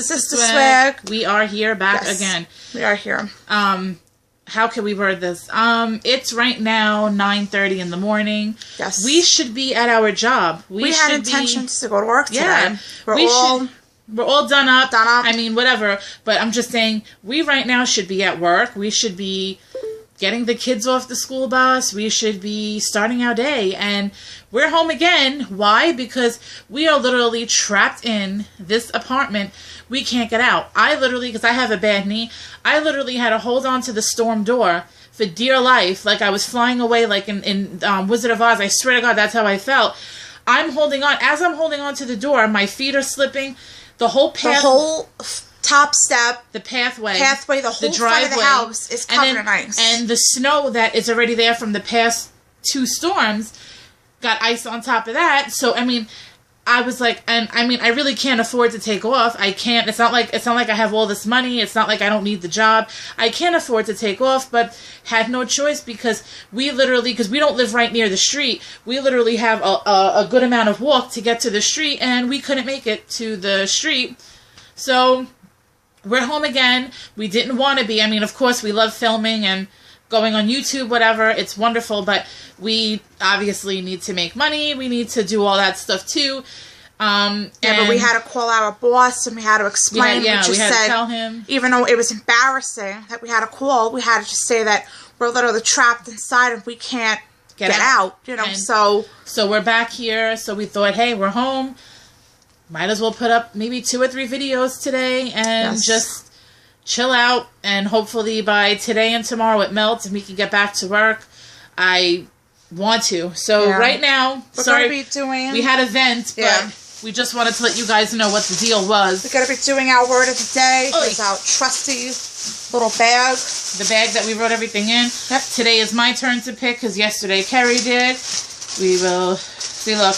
Sister Swag. We are here back again. We are here. How can we word this? It's right now 9:30 in the morning. Yes. We should be at our job. We had intentions to go to work today. Yeah. We're all done up. I mean, whatever. But I'm just saying, we right now should be at work. We should be getting the kids off the school bus. We should be starting our day. And we're home again. Why? Because we are literally trapped in this apartment. We can't get out. I literally, because I have a bad knee, I literally had to hold on to the storm door for dear life. Like I was flying away like in Wizard of Oz. I swear to God, that's how I felt. I'm holding on. As I'm holding on to the door, my feet are slipping. The whole path, the whole top step, the pathway, the whole front of the house is covered in ice. And the snow that is already there from the past 2 storms got ice on top of that. So, I mean, I was like, and I mean, I really can't afford to take off. I can't. It's not like I have all this money. It's not like I don't need the job. I can't afford to take off, but had no choice because we don't live right near the street. We literally have a good amount of walk to get to the street, and we couldn't make it to the street. So we're home again. We didn't want to be. I mean, of course, we love filming and going on YouTube, whatever. It's wonderful, but we obviously need to make money. We need to do all that stuff too. But we had to call our boss and we had to explain. We had to tell him. Even though it was embarrassing that we had to call, we had to just say that we're literally trapped inside and we can't get out. You know, so we're back here. So we thought, hey, we're home. Might as well put up maybe 2 or 3 videos today and just chill out. And hopefully by today and tomorrow it melts and we can get back to work. I want to. So right now, we had a vent, but we just wanted to let you guys know what the deal was. We're going to be doing our word of the day. Here's our trusty little bag. The bag that we wrote everything in. Yep. Today is my turn to pick because yesterday Carrie did. We will see, look.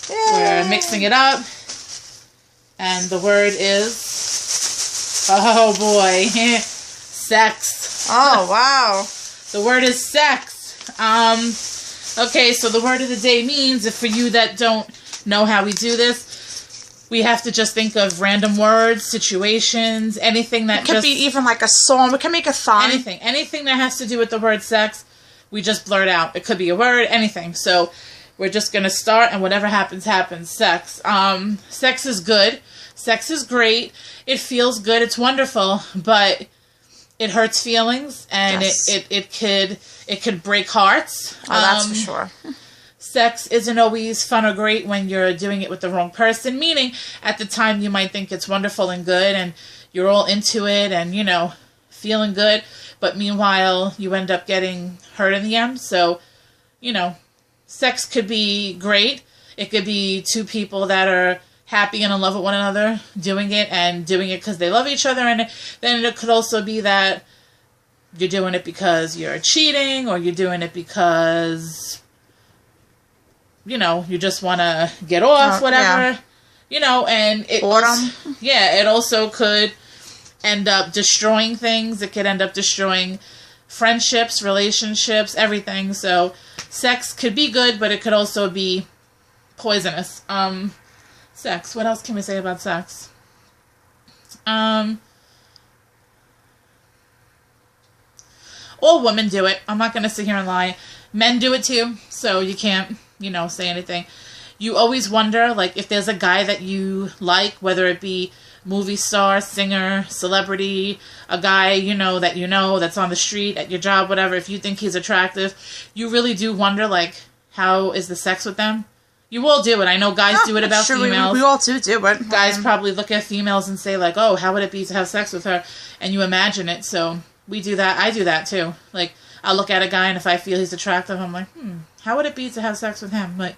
Yay. We're mixing it up. And the word is, oh boy, sex. Oh, wow. The word is sex. Okay, so the word of the day means, if for you that don't know how we do this, we have to just think of random words, situations, anything that could be even like a song. We can make a song. Anything that has to do with the word sex, we just blurt out. It could be a word, anything. So we're just going to start, and whatever happens, happens. Sex. Sex is good. Sex is great. It feels good. It's wonderful. But it hurts feelings, and it could break hearts. Oh, that's for sure. Sex isn't always fun or great when you're doing it with the wrong person, meaning at the time you might think it's wonderful and good, and you're all into it and, you know, feeling good. But meanwhile, you end up getting hurt in the end. So, you know, sex could be great. It could be 2 people that are happy and in love with one another doing it because they love each other. And then it could also be that you're doing it because you're cheating, or you're doing it because, you know, you just want to get off, whatever. Yeah. You know, and it it also could end up destroying things. It could end up destroying friendships, relationships, everything. So sex could be good, but it could also be poisonous. Sex. What else can we say about sex? All women do it. I'm not going to sit here and lie. Men do it too, so you can't, you know, say anything. You always wonder, like, if there's a guy that you like, whether it be movie star, singer, celebrity, a guy, you know, that's on the street, at your job, whatever, if you think he's attractive, you really do wonder, like, how is the sex with them? You all do it. I know guys do it about females. We all do it. Guys probably look at females and say, like, oh, how would it be to have sex with her? And you imagine it. So we do that. I do that, too. Like, I'll look at a guy, and if I feel he's attractive, I'm like, how would it be to have sex with him? Like,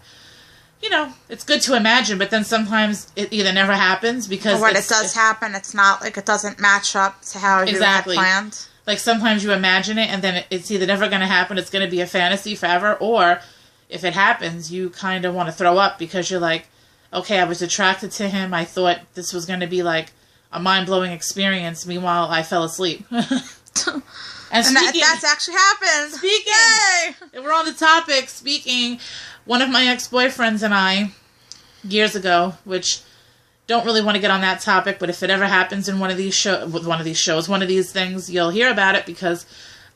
you know, it's good to imagine, but then sometimes it either never happens because... Or when it does happen, it's not, like, it doesn't match up to how you had planned. Like, sometimes you imagine it, and then it's either never going to happen, it's going to be a fantasy forever, or... if it happens, you kind of want to throw up because you're like, okay, I was attracted to him. I thought this was going to be like a mind-blowing experience. Meanwhile, I fell asleep. And that's actually happened. Speaking, we're on the topic. Speaking, one of my ex-boyfriends and I, years ago, which don't really want to get on that topic, but if it ever happens in one of these things, you'll hear about it because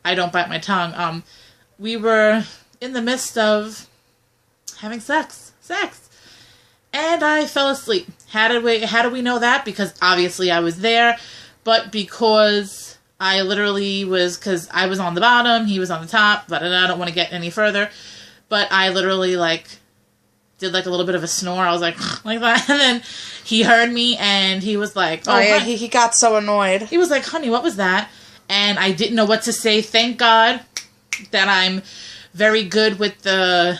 I don't bite my tongue. We were in the midst of having sex, and I fell asleep. How did we know that? Because obviously I was there, but because I literally was, because I was on the bottom, he was on the top, but I don't want to get any further, but I literally, like, did, like, a little bit of a snore. I was like that, and then he heard me, and he was like, oh yeah, he got so annoyed. He was like, honey, what was that? And I didn't know what to say. Thank God that I'm very good with the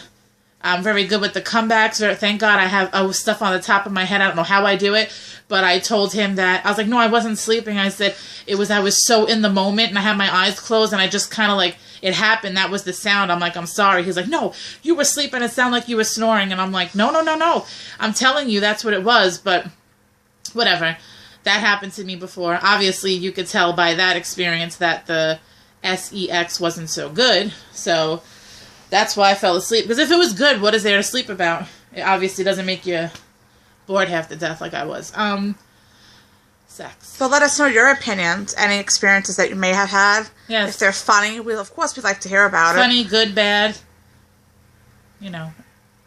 comebacks. Thank God I have stuff on the top of my head. I don't know how I do it, but I told him that, I was like, no, I wasn't sleeping. I said, I was so in the moment, and I had my eyes closed, and I just kind of, like, it happened. That was the sound. I'm like, I'm sorry. He's like, no, you were sleeping. It sounded like you were snoring. And I'm like, no. I'm telling you, that's what it was. But whatever. That happened to me before. Obviously, you could tell by that experience that the sex wasn't so good. So that's why I fell asleep. Because if it was good, what is there to sleep about? It obviously doesn't make you bored half to death like I was. Sex. So let us know your opinions, any experiences that you may have had. Yes. If they're funny, we'd like to hear about it. Funny, good, bad. You know,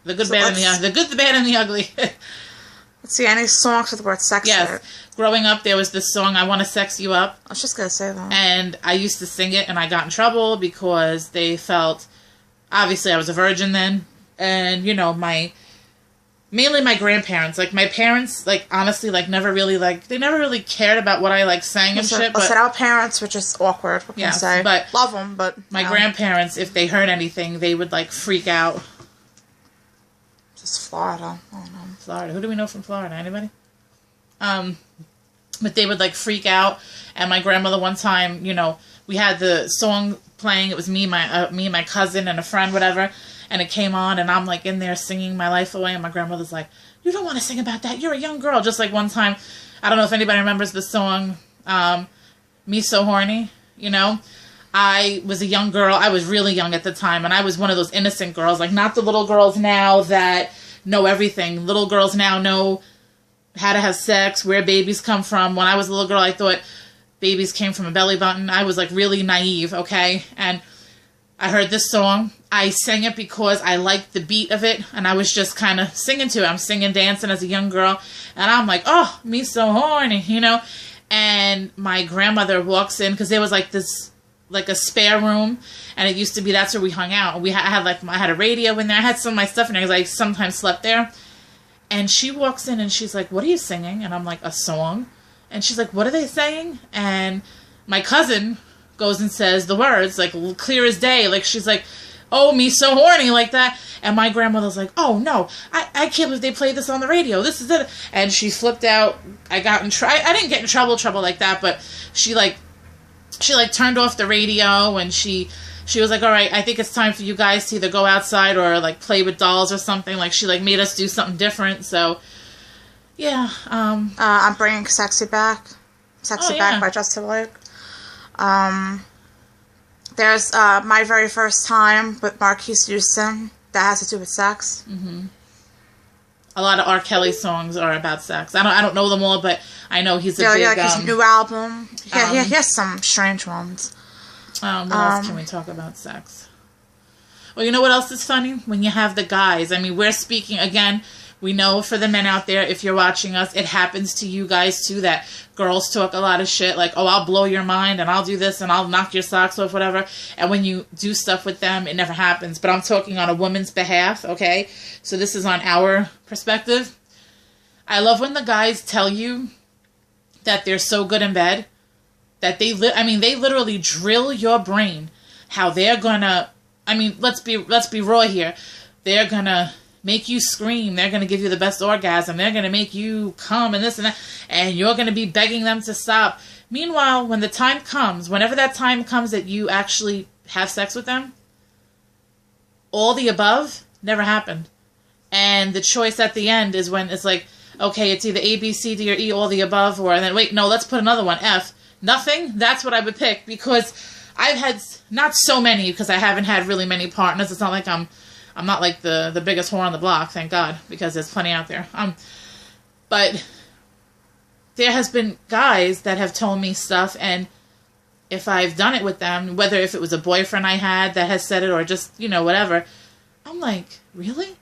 the good, bad, and the good, the bad, and the ugly. Let's see, any songs with the word sex in it? Growing up, there was this song, I Want to Sex You Up. I was just going to say that. And I used to sing it, and I got in trouble because they felt, obviously I was a virgin then, and, you know, mainly my grandparents, like, my parents, like, honestly, like, never really cared about what I, like, sang and shit, but... our parents were just awkward, what can I say? But love them, but... My grandparents, if they heard anything, they would, like, freak out. Just Florida. I don't know. Florida. Who do we know from Florida? Anybody? But they would, like, freak out, and my grandmother one time, you know, we had the song playing, it was me, my cousin, and a friend, whatever, and it came on, and I'm, like, in there singing my life away, and my grandmother's like, you don't want to sing about that, you're a young girl. Just like one time, I don't know if anybody remembers the song, Me So Horny, you know? I was a young girl, I was really young at the time, and I was one of those innocent girls, like, not the little girls now that know everything. Little girls now know how to have sex, where babies come from. When I was a little girl, I thought babies came from a belly button. I was, like, really naive, okay? And I heard this song. I sang it because I liked the beat of it, and I was just kind of singing to it. I'm singing, dancing as a young girl, and I'm like, oh, me so horny, you know? And my grandmother walks in, because there was, like, this, like, a spare room, and it used to be, that's where we hung out. I had a radio in there. I had some of my stuff in there, because I sometimes slept there. And she walks in, and she's like, what are you singing? And I'm like, a song. And she's like, what are they saying? And my cousin goes and says the words, like, clear as day. Like, she's like, oh, me so horny, like that. And my grandmother's like, oh, no, I can't believe they played this on the radio. This is it. And she flipped out. I didn't get in trouble like that, but she turned off the radio, and she was like, all right, I think it's time for you guys to either go outside or, like, play with dolls or something. Like, she, like, made us do something different. So, yeah. I'm bringing Sexy Back. Sexy Back by Justin Timberlake. There's My Very First Time with Marquise Houston. That has to do with sex. Mm-hmm. A lot of R. Kelly songs are about sex. I don't know them all, but I know he's a big... Yeah, his new album. Yeah, he has some strange ones. What else can we talk about sex? Well, you know what else is funny? When you have the guys. I mean, we're speaking, again, we know for the men out there, if you're watching us, it happens to you guys too, that girls talk a lot of shit, like, oh, I'll blow your mind, and I'll do this, and I'll knock your socks off, whatever. And when you do stuff with them, it never happens. But I'm talking on a woman's behalf, okay? So this is on our perspective. I love when the guys tell you that they're so good in bed, that they literally drill your brain how they're gonna, let's be raw here. They're gonna make you scream. They're gonna give you the best orgasm. They're gonna make you come and this and that, and you're gonna be begging them to stop. Meanwhile, when the time comes, whenever that time comes that you actually have sex with them, all the above never happened. And the choice at the end is when it's like, okay, it's either A, B, C, D, or E, all the above, or then wait, no, let's put another one, F. Nothing? That's what I would pick, because I've had not so many, because I haven't had really many partners. It's not like I'm not like the biggest whore on the block, thank God, because there's plenty out there. But there has been guys that have told me stuff, and if I've done it with them, whether if it was a boyfriend I had that has said it or just, you know, whatever, I'm like, really?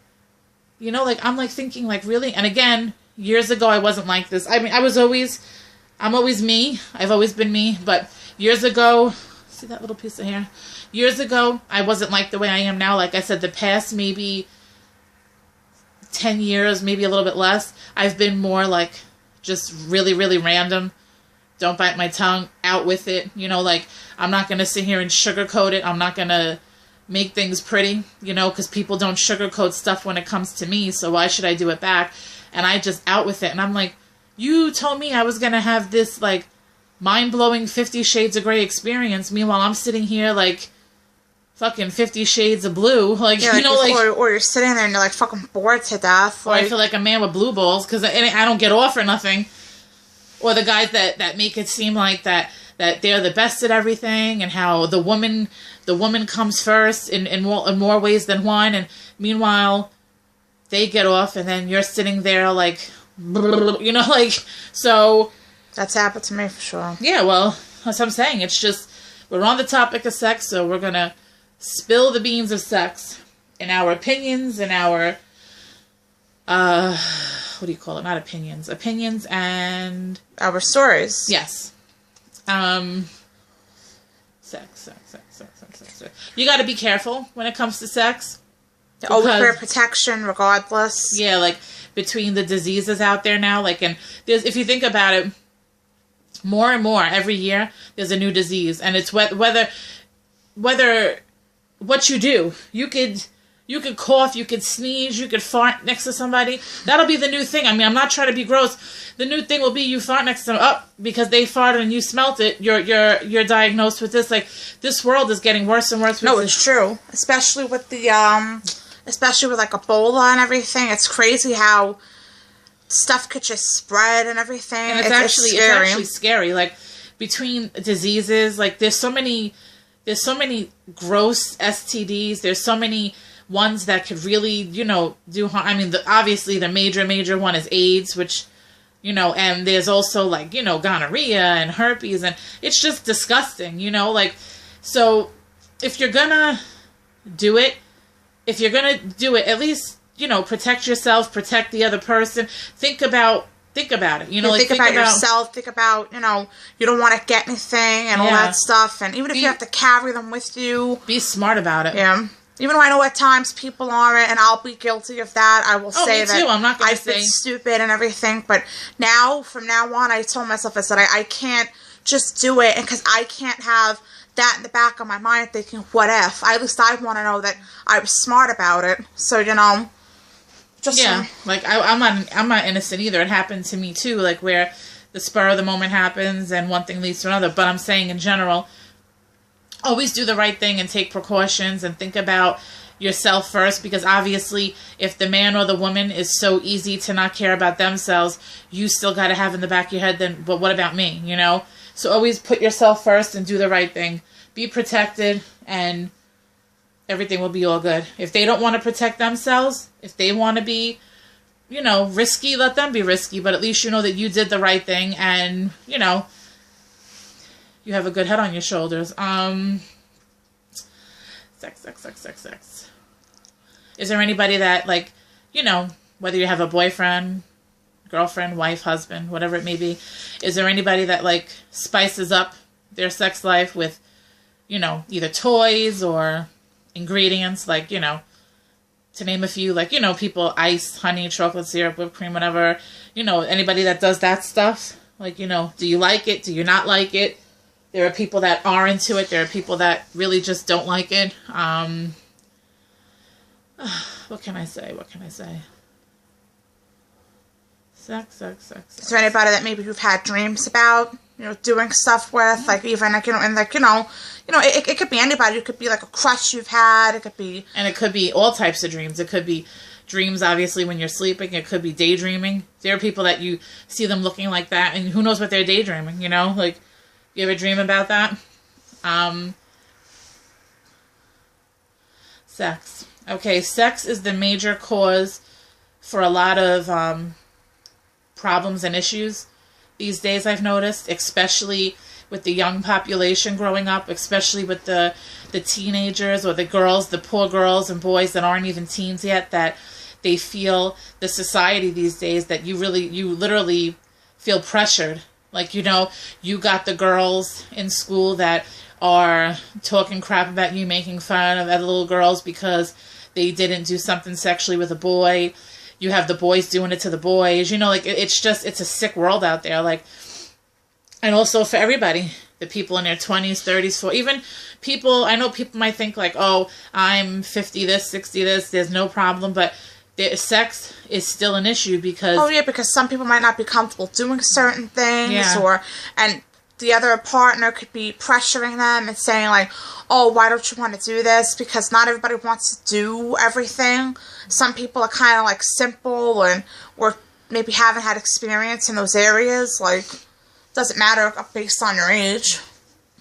You know, like, I'm like thinking, like, really? And again, years ago, I wasn't like this. I mean, I'm always me. I've always been me. But years ago, see that little piece of hair? Years ago, I wasn't like the way I am now. Like I said, the past maybe 10 years, maybe a little bit less, I've been more like just really, really random. Don't bite my tongue, out with it. You know, like, I'm not going to sit here and sugarcoat it. I'm not going to make things pretty, you know, because people don't sugarcoat stuff when it comes to me, so why should I do it back? And I just out with it. And I'm like, you told me I was going to have this, like, mind-blowing 50 Shades of Grey experience. Meanwhile, I'm sitting here, like, fucking 50 Shades of Blue. Like, yeah, you know, like... Or you're sitting there and you're, like, fucking bored to death. Or I feel like a man with blue balls, because I don't get off or nothing. Or the guys that make it seem like that they're the best at everything, and how the woman comes first in more ways than one, and meanwhile they get off and then you're sitting there like, you know, like, so that's happened to me for sure. Yeah, well, that's what I'm saying. It's just, we're on the topic of sex, so we're gonna spill the beans of sex and our opinions and our what do you call it? Not opinions. Opinions and... our stories. Yes. Sex. You gotta be careful when it comes to sex. Always wear protection regardless. Yeah, like, between the diseases out there now, like, and there's, if you think about it, more and more every year, there's a new disease. And it's whether what you do, you could cough, you could sneeze, you could fart next to somebody. That'll be the new thing. I mean, I'm not trying to be gross. The new thing will be you fart next to them. Because they farted and you smelt it, you're diagnosed with this. Like, this world is getting worse and worse. No, it's true. Especially with the, especially with, like, Ebola and everything. It's crazy how stuff could just spread and everything. And it's actually scary. Like, between diseases, like, there's so many gross STDs. There's so many ones that could really, you know, do harm. I mean, obviously the major one is AIDS, which, you know, and there's also, like, you know, gonorrhea and herpes, and it's just disgusting, you know, like, so if you're gonna do it, at least, you know, protect yourself, protect the other person, think about it, you know, like, think about yourself, think about, you know, you don't want to get anything and all that stuff, and even if you have to carry them with you, be smart about it. Yeah. Even though I know at times people aren't, and I'll be guilty of that, I will say me too. I'm not gonna I've been stupid and everything, but now, from now on, I told myself, I said, I can't just do it, and because I can't have that in the back of my mind thinking, what if? At least I want to know that I was smart about it, so, you know, just... Yeah, like, I'm not innocent either. It happened to me too, like, where the spur of the moment happens, and one thing leads to another, but I'm saying in general, always do the right thing and take precautions and think about yourself first, because obviously if the man or the woman is so easy to not care about themselves, you still got to have in the back of your head, then, but what about me, you know? So always put yourself first and do the right thing. Be protected, and everything will be all good. If they don't want to protect themselves, if they want to be, you know, risky, let them be risky, but at least you know that you did the right thing, and, you know, you have a good head on your shoulders. Sex. Is there anybody that, like, you know, whether you have a boyfriend, girlfriend, wife, husband, whatever it may be, is there anybody that, like, spices up their sex life with, you know, either toys or ingredients, like, you know, to name a few, like, you know, people, ice, honey, chocolate syrup, whipped cream, whatever, you know, anybody that does that stuff, like, you know, do you like it? Do you not like it? There are people that are into it. There are people that really just don't like it. What can I say? Sex. Is there anybody that maybe you've had dreams about, you know, doing stuff with, like, even, like, you know, and, like, you know, it could be anybody. It could be, like, a crush you've had. It could be... And it could be all types of dreams. It could be dreams, obviously, when you're sleeping. It could be daydreaming. There are people that you see them looking like that, and who knows what they're daydreaming, you know? Like, you ever dream about that? Sex. Okay, sex is the major cause for a lot of problems and issues these days, I've noticed, especially with the young population growing up, especially with the teenagers or the girls, the poor girls and boys that aren't even teens yet, that they feel the society these days that you literally feel pressured. Like, you got the girls in school that are talking crap about you, making fun of other little girls because they didn't do something sexually with a boy. You have the boys doing it to the boys. It's a sick world out there. Like, and also for everybody, the people in their 20s, 30s, for even people, I know people might think like, oh, I'm 50 this, 60 this, there's no problem, but sex is still an issue because... Oh, yeah, because some people might not be comfortable doing certain things, and the other partner could be pressuring them and saying like, oh, why don't you want to do this? Because not everybody wants to do everything. Some people are kind of like simple or maybe haven't had experience in those areas. Like, doesn't matter based on your age.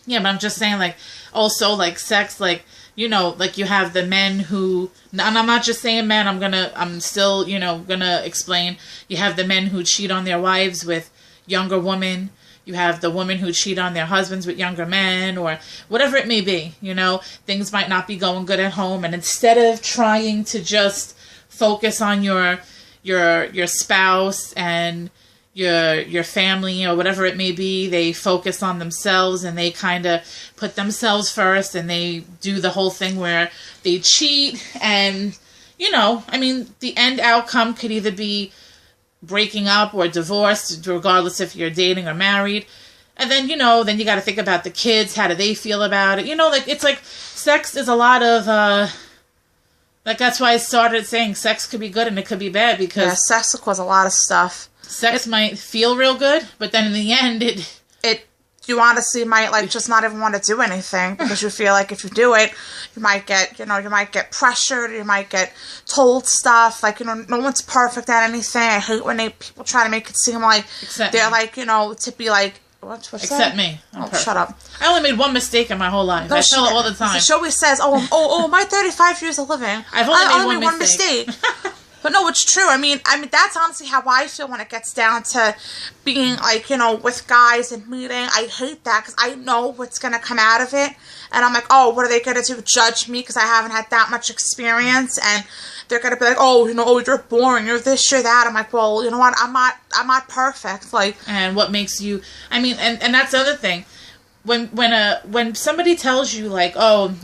Yeah, but I'm just saying, like, also, like, sex, like, like you have the men who, and I'm not just saying men, I'm still, gonna explain. You have the men who cheat on their wives with younger women. You have the women who cheat on their husbands with younger men, or whatever it may be. Things might not be going good at home, and instead of trying to just focus on your spouse and your family or whatever it may be, they focus on themselves and they kind of put themselves first, and they do the whole thing where they cheat, and the end outcome could either be breaking up or divorced, regardless if you're dating or married. And then, then you got to think about the kids. How do they feel about it? It's like sex is a lot of, that's why I started saying sex could be good and it could be bad, because sex will cause a lot of stuff. Sex might feel real good, but then in the end, you honestly might just not even want to do anything, because you feel like if you do it, you might get pressured, you might get told stuff. Like, no one's perfect at anything. I hate when people try to make it seem like they're like, to be like, what's except me. Oh, shut up. I only made one mistake in my whole life. I tell it all the time. She always says, oh, my 35 years of living. I've only made one mistake. But no, it's true. I mean, that's honestly how I feel when it gets down to being, like, with guys and meeting. I hate that, because I know what's going to come out of it. And I'm like, oh, what are they going to do? Judge me because I haven't had that much experience? And they're going to be like, oh, you're boring, you're this, you're that. I'm like, well, you know what? I'm not perfect. Like, and what makes you, and that's the other thing. When somebody tells you, like, oh,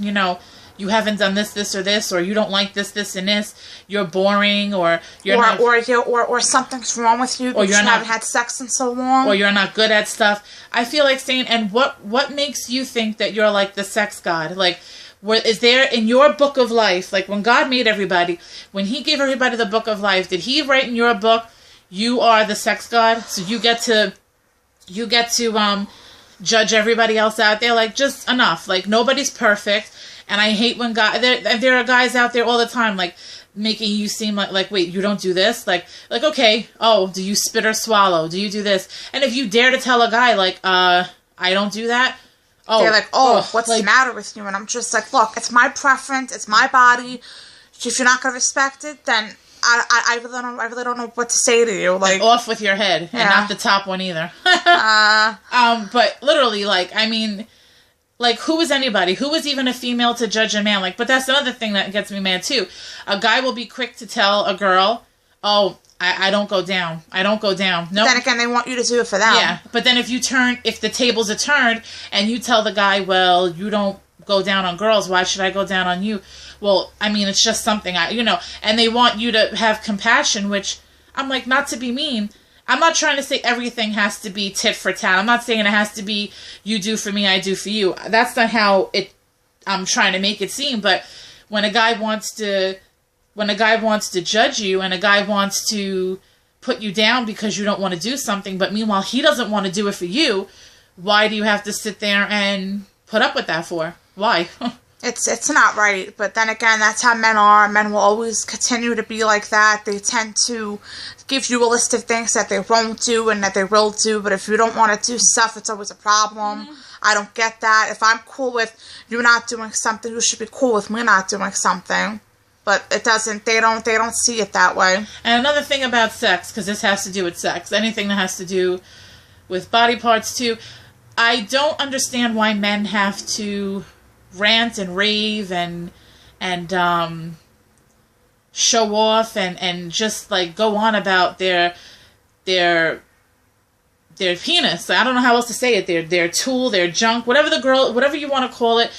you haven't done this, or this, or you don't like this, and this, you're boring, or or something's wrong with you, because you haven't had sex in so long, or you're not good at stuff. I feel like saying, and what makes you think that you're like the sex god? Like, is there in your book of life, like when God made everybody, when He gave everybody the book of life, did He write in your book, you are the sex god, so you get to judge everybody else out there? Like, just enough. Like, nobody's perfect. And I hate when there are guys out there all the time, like, making you seem like, wait, you don't do this? Like, okay, oh, do you spit or swallow? Do you do this? And if you dare to tell a guy, like, I don't do that, oh, they're like, what's the matter with you? And I'm just like, look, it's my preference, it's my body. If you're not going to respect it, then I really don't know what to say to you. Like, off with your head, and not the top one either. But literally, like, I mean, like, who is anybody? Who is even a female to judge a man? Like, but that's another thing that gets me mad too. A guy will be quick to tell a girl, oh, I don't go down. I don't go down. No. Then again, they want you to do it for them. Yeah, but then if the tables are turned and you tell the guy, well, you don't go down on girls, why should I go down on you? Well, I mean, it's just something, and they want you to have compassion, which I'm like, not to be mean. I'm not trying to say everything has to be tit for tat. I'm not saying it has to be you do for me, I do for you. That's not how I'm trying to make it seem. But when a guy wants to judge you, and a guy wants to put you down because you don't want to do something, but meanwhile he doesn't want to do it for you, why do you have to sit there and put up with that for? Why? It's not right, but then again, that's how men are. Men will always continue to be like that. They tend to give you a list of things that they won't do and that they will do, but if you don't want to do stuff, it's always a problem. Mm-hmm. I don't get that. If I'm cool with you not doing something, you should be cool with me not doing something. But they don't see it that way. And another thing about sex, because this has to do with sex, anything that has to do with body parts too. I don't understand why men have to rant and rave and show off and just like go on about their penis. I don't know how else to say it. Their tool, their junk, whatever you want to call it.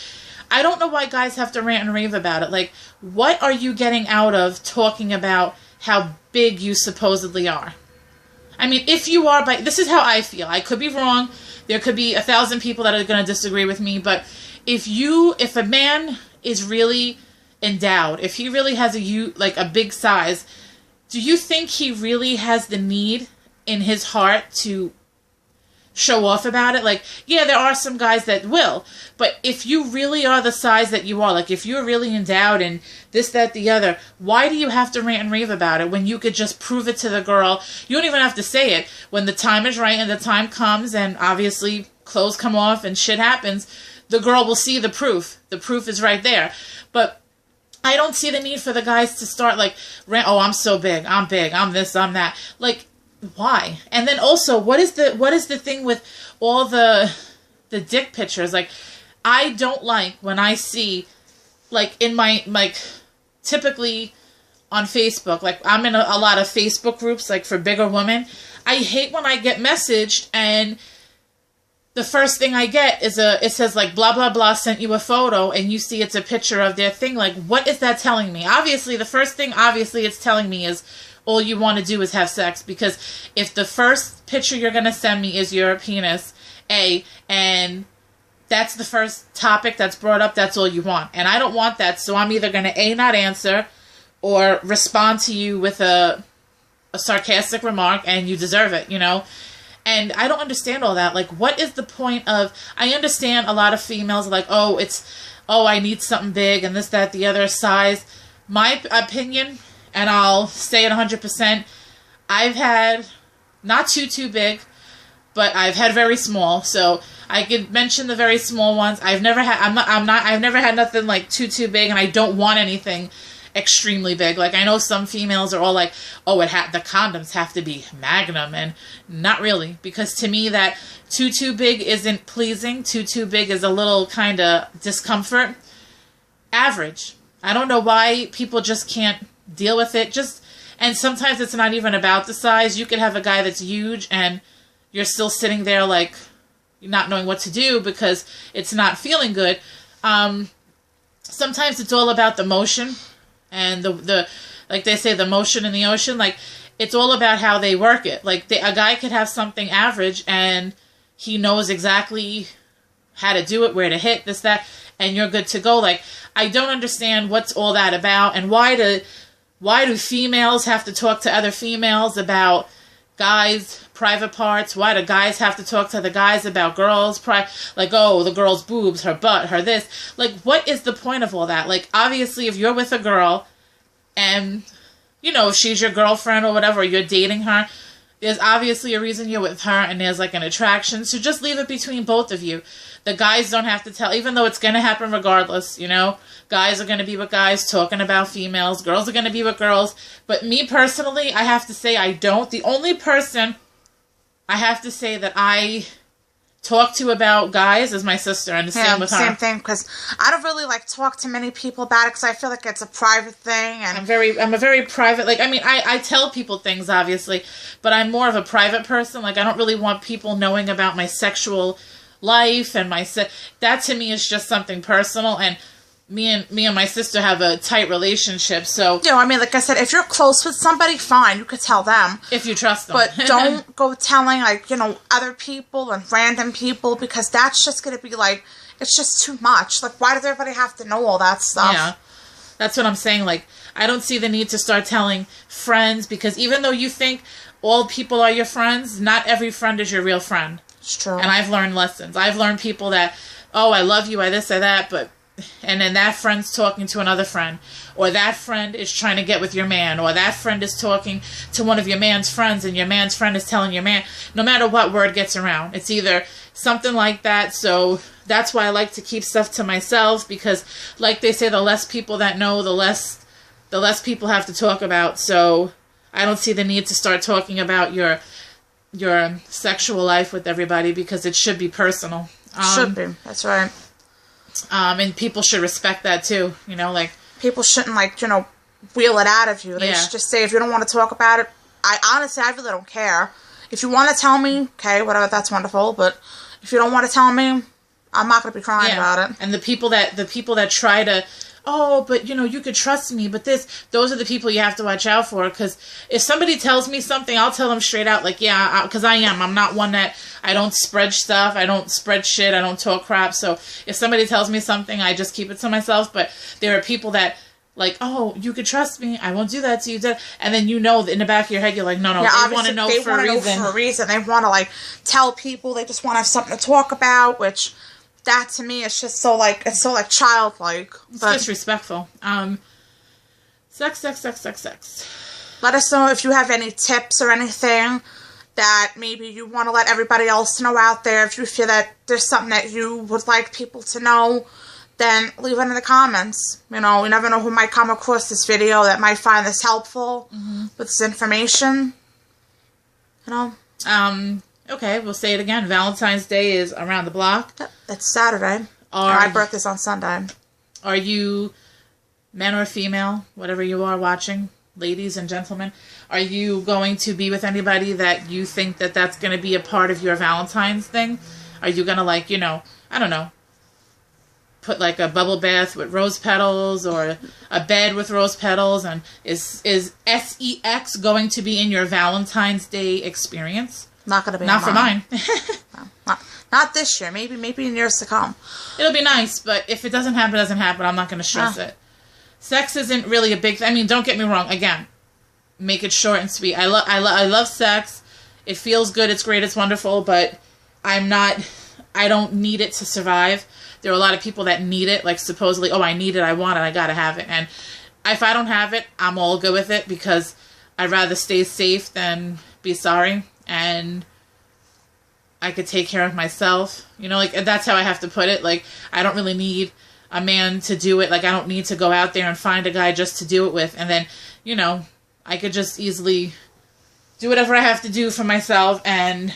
I don't know why guys have to rant and rave about it. Like, what are you getting out of talking about how big you supposedly are? I mean, if you are, this is how I feel. I could be wrong. There could be 1,000 people that are going to disagree with me. But if a man is really endowed, if he really has a big size, do you think he really has the need in his heart to show off about it? Like, yeah, there are some guys that will, but if you really are the size that you are, like if you're really endowed and this, that, the other, why do you have to rant and rave about it when you could just prove it to the girl? You don't even have to say it. When the time is right and the time comes and obviously clothes come off and shit happens, the girl will see the proof. The proof is right there. But I don't see the need for the guys to start like, oh, I'm so big, I'm this, I'm that. Like, why? And then also, what is the thing with all the dick pictures? Like, I don't like when I see, like, in my, like, typically on Facebook, like, I'm in a lot of Facebook groups, like, for bigger women. I hate when I get messaged and the first thing I get is it says, like, blah, blah, blah, sent you a photo, and you see it's a picture of their thing. Like, what is that telling me? Obviously, the first thing, it's telling me is, all you want to do is have sex, because if the first picture you're going to send me is your penis, and that's the first topic that's brought up, that's all you want. And I don't want that, so I'm either going to not answer or respond to you with a sarcastic remark, and you deserve it, you know? And I don't understand all that. Like, what is the point of... I understand a lot of females are like, oh, I need something big, and this, that, the other size. My opinion... and I'll say it 100%. I've had not too big, but I've had very small. So I could mention the very small ones. I've never had nothing like too big, and I don't want anything extremely big. Like, I know some females are all like, oh, the condoms have to be magnum, and not really, because to me that too big isn't pleasing. Too big is a little kind of discomfort. Average. I don't know why people just can't deal with it. And sometimes it's not even about the size. You could have a guy that's huge and you're still sitting there like not knowing what to do because it's not feeling good. Sometimes it's all about the motion and the like they say, the motion in the ocean. Like, it's all about how they work it. Like, a guy could have something average and he knows exactly how to do it, where to hit, this, that, and you're good to go. Like, I don't understand what's all that about, and why do females have to talk to other females about guys' private parts? Why do guys have to talk to the guys about girls' like, oh, the girl's boobs, her butt, her this. Like, what is the point of all that? Like, obviously, if you're with a girl and, you know, she's your girlfriend or whatever, or you're dating her, there's obviously a reason you're with her and there's like an attraction. So just leave it between both of you. The guys don't have to tell, even though it's going to happen regardless, you know. Guys are going to be with guys talking about females. Girls are going to be with girls. But me personally, I have to say I don't. The only person I have to say that I talk to about guys is my sister, and the same with her. Same thing, because I don't really like talk to many people about it because I feel like it's a private thing. And I'm a very private, like, I mean, I tell people things, obviously, but I'm more of a private person. Like, I don't really want people knowing about my sexual life and that to me is just something personal, and me and my sister have a tight relationship, so... I mean, like I said, if you're close with somebody, fine, you could tell them. If you trust them. But don't go telling, like, you know, other people and random people, because that's just going to be, like, it's just too much. Like, why does everybody have to know all that stuff? Yeah, that's what I'm saying. Like, I don't see the need to start telling friends, because even though you think all people are your friends, not every friend is your real friend. It's true. And I've learned lessons. I've learned people that, oh, I love you, I this, I that, but... And then that friend's talking to another friend. Or that friend is trying to get with your man. Or that friend is talking to one of your man's friends, and your man's friend is telling your man. No matter what, word gets around. It's either something like that. So that's why I like to keep stuff to myself. Because, like they say, the less people that know, the less people have to talk about. So I don't see the need to start talking about your your sexual life with everybody, because it should be personal. Should be. That's right. And people should respect that too. You know, like, people shouldn't, like, you know, wheel it out of you. They should just say, if you don't want to talk about it, I really don't care. If you want to tell me, okay, whatever, that's wonderful. But if you don't want to tell me, I'm not going to be crying about it. And the people that try to, oh, but, you know, you could trust me, but those are the people you have to watch out for. Because if somebody tells me something, I'll tell them straight out, like, yeah, because I'm not one that, I don't spread stuff, I don't spread shit, I don't talk crap. So if somebody tells me something, I just keep it to myself. But there are people that, like, oh, you could trust me, I won't do that to you. And then, you know, in the back of your head, you're like, no, they want to know for a reason. They want to, like, tell people. They just want to have something to talk about, which, that to me is just so, like, it's so, like, childlike. It's disrespectful. Sex. Let us know if you have any tips or anything that maybe you want to let everybody else know out there. If you feel that there's something that you would like people to know, then leave it in the comments. You know, you never know who might come across this video that might find this helpful with this information. You know? Okay, we'll say it again. Valentine's Day is around the block. It's Saturday. My birthday's on Sunday. Are you, men or female, whatever you are watching, ladies and gentlemen, are you going to be with anybody that you think that that's going to be a part of your Valentine's thing? Are you going to, like, you know, I don't know, put like a bubble bath with rose petals or a bed with rose petals? And is sex going to be in your Valentine's Day experience? Not going to be. Not for mine. No, not this year. Maybe in years to come. It'll be nice, but if it doesn't happen, it doesn't happen. I'm not going to stress it. Sex isn't really a big thing. I mean, don't get me wrong. Again, make it short and sweet. I love sex. It feels good. It's great. It's wonderful. But I don't need it to survive. There are a lot of people that need it. Like, supposedly, oh, I need it. I want it. I got to have it. And if I don't have it, I'm all good with it, because I'd rather stay safe than be sorry. And I could take care of myself. You know, like, that's how I have to put it. Like, I don't really need a man to do it. Like, I don't need to go out there and find a guy just to do it with. And then, you know, I could just easily do whatever I have to do for myself and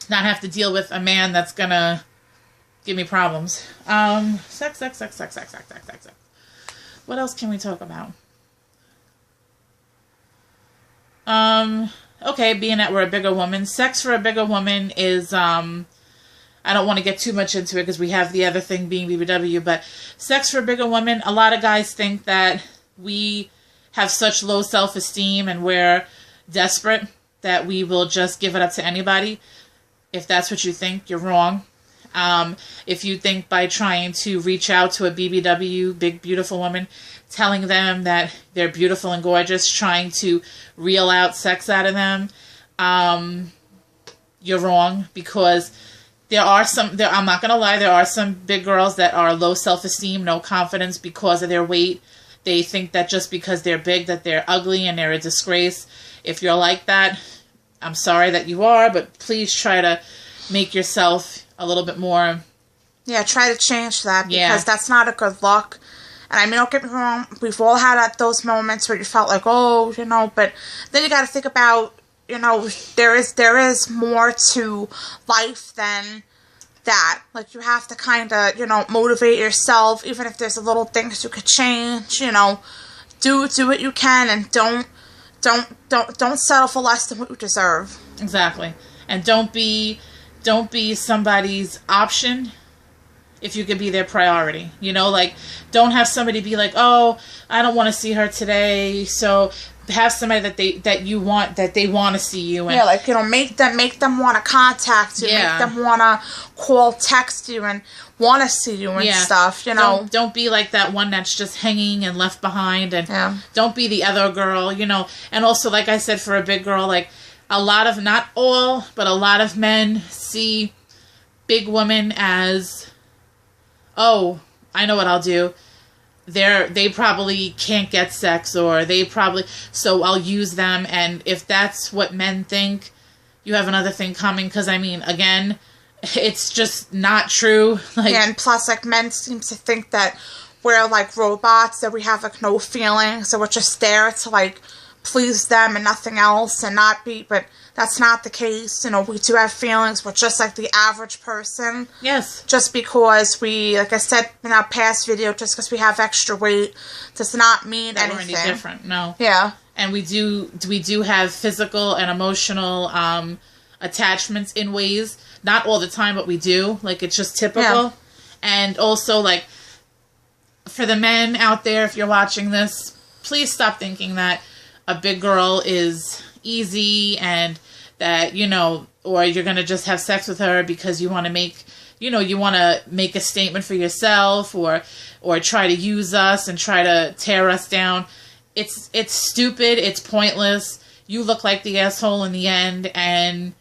not have to deal with a man that's gonna give me problems. Sex. What else can we talk about? Okay, being that we're a bigger woman, sex for a bigger woman is, I don't want to get too much into it because we have the other thing being BBW, but sex for a bigger woman, a lot of guys think that we have such low self-esteem and we're desperate that we will just give it up to anybody. If that's what you think, you're wrong. If you think by trying to reach out to a BBW, big beautiful woman, telling them that they're beautiful and gorgeous, trying to reel out sex out of them, you're wrong, because I'm not going to lie, there are some big girls that are low self-esteem, no confidence because of their weight. They think that just because they're big that they're ugly and they're a disgrace. If you're like that, I'm sorry that you are, but please try to make yourself a little bit more... Yeah, try to change that, because that's not a good look. And I mean, don't get me wrong, we've all had those moments where you felt like, oh, you know, but then you got to think about, you know, there is more to life than that. Like, you have to kind of, you know, motivate yourself, even if there's a little things you could change, you know, do what you can, and don't settle for less than what you deserve. Exactly. And don't be somebody's option if you could be their priority. You know, like, don't have somebody be like, oh, I don't want to see her today, so have somebody that you want, that they want to see you. And, yeah, like, you know, make them want to contact you, make them want to call, text you, and want to see you and stuff, you know. Don't be like that one that's just hanging and left behind, and don't be the other girl, you know. And also, like I said, for a big girl, like, a lot of, not all, but a lot of men see big women as, oh, I know what I'll do. They probably can't get sex, or so I'll use them. And if that's what men think, you have another thing coming, because, I mean, again, it's just not true. Like, yeah, and plus, like, men seem to think that we're, like, robots, that we have, like, no feelings, so we're just there to, like, please them and nothing else, and not be, but that's not the case. You know, we do have feelings. We're just like the average person. Yes. Just because we, like I said in our past video, just because we have extra weight does not mean that anything. We're any different. No. Yeah. And we do have physical and emotional attachments in ways. Not all the time, but we do. Like, it's just typical. Yeah. And also, like, for the men out there, if you're watching this, please stop thinking that a big girl is easy and that, you know, or you're going to just have sex with her because you want to make, you know, you want to make a statement for yourself or try to use us and try to tear us down. It's stupid. It's pointless. You look like the asshole in the end, and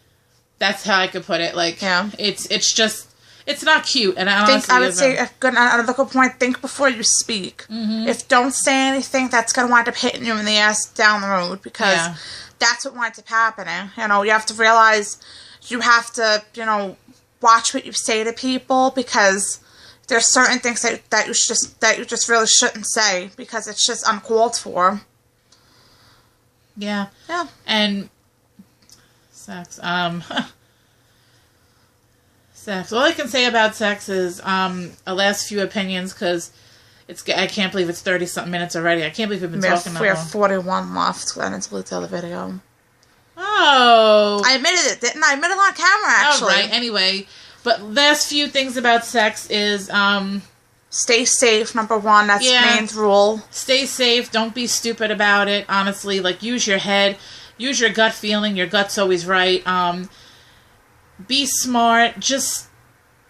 that's how I could put it. Like, yeah. It's just, it's not cute. And I would say another good point. Think before you speak. Mm-hmm. If don't say anything, that's gonna wind up hitting you in the ass down the road because that's what winds up happening. You know, you have to realize you have to, you know, watch what you say to people because there's certain things that you just really shouldn't say because it's just uncalled for. Yeah. Yeah. And sex. Sex. All I can say about sex is a last few opinions because I can't believe it's 30-something minutes already. I can't believe we've been talking about it. We have 41 left. I didn't delete the other video. Oh. I admitted it, didn't I? I admitted it on camera, actually. Oh, right. Anyway. But last few things about sex is, stay safe, number one. That's the main rule. Stay safe. Don't be stupid about it, honestly. Like, use your head. Use your gut feeling. Your gut's always right. Be smart. Just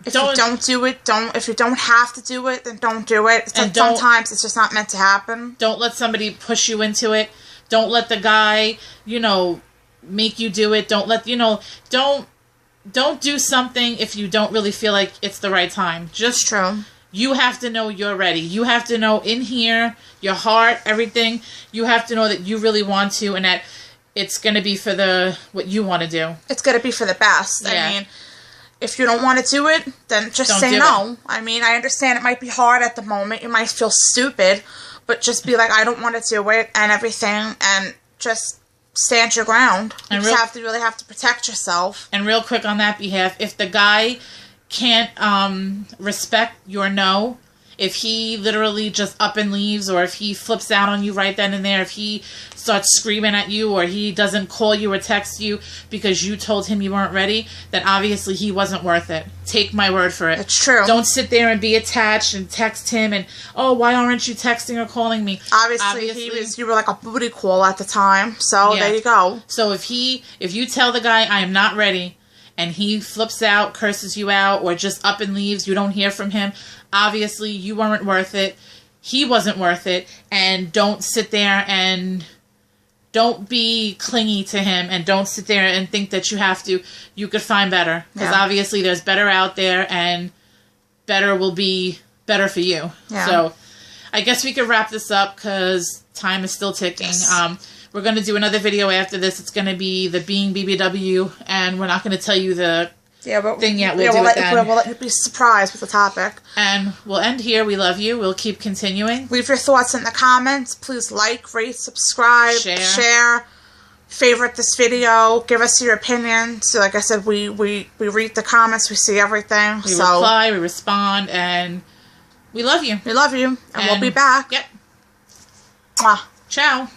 if you don't do it, if you don't have to do it, then don't do it. Sometimes it's just not meant to happen. Don't let somebody push you into it. Don't let the guy, you know, make you do it. Don't let, you know, don't do something if you don't really feel like it's the right time. Just true. You have to know you're ready. You have to know in here, your heart, everything. You have to know that you really want to and that it's going to be for what you want to do. It's going to be for the best. Yeah. I mean, if you don't want to do it, then just say no. I mean, I understand it might be hard at the moment. You might feel stupid, but just be like, I don't want to do it and everything, and just stand your ground. You just really have to protect yourself. And real quick on that behalf, if the guy can't respect your no, if he literally just up and leaves, or if he flips out on you right then and there, if he starts screaming at you, or he doesn't call you or text you because you told him you weren't ready, then obviously he wasn't worth it. Take my word for it. It's true. Don't sit there and be attached and text him and, oh, why aren't you texting or calling me? Obviously you were like a booty call at the time, so there you go. So if you tell the guy, I am not ready, and he flips out, curses you out, or just up and leaves, you don't hear from him, obviously you weren't worth it. He wasn't worth it. And don't sit there and don't be clingy to him, and don't sit there and think that you have to. You could find better. Because obviously there's better out there, and better will be better for you. Yeah. So I guess we could wrap this up because time is still ticking. Yes. We're going to do another video after this. It's going to be the Being BBW, and we're not going to tell you the thing yet. We'll let you be surprised with the topic. And we'll end here. We love you. We'll keep continuing. Leave your thoughts in the comments. Please like, rate, subscribe, share, favorite this video. Give us your opinion. So like I said, we read the comments. We see everything. We reply, we respond, and we love you. We love you. And we'll be back. Yep. Mwah. Ciao.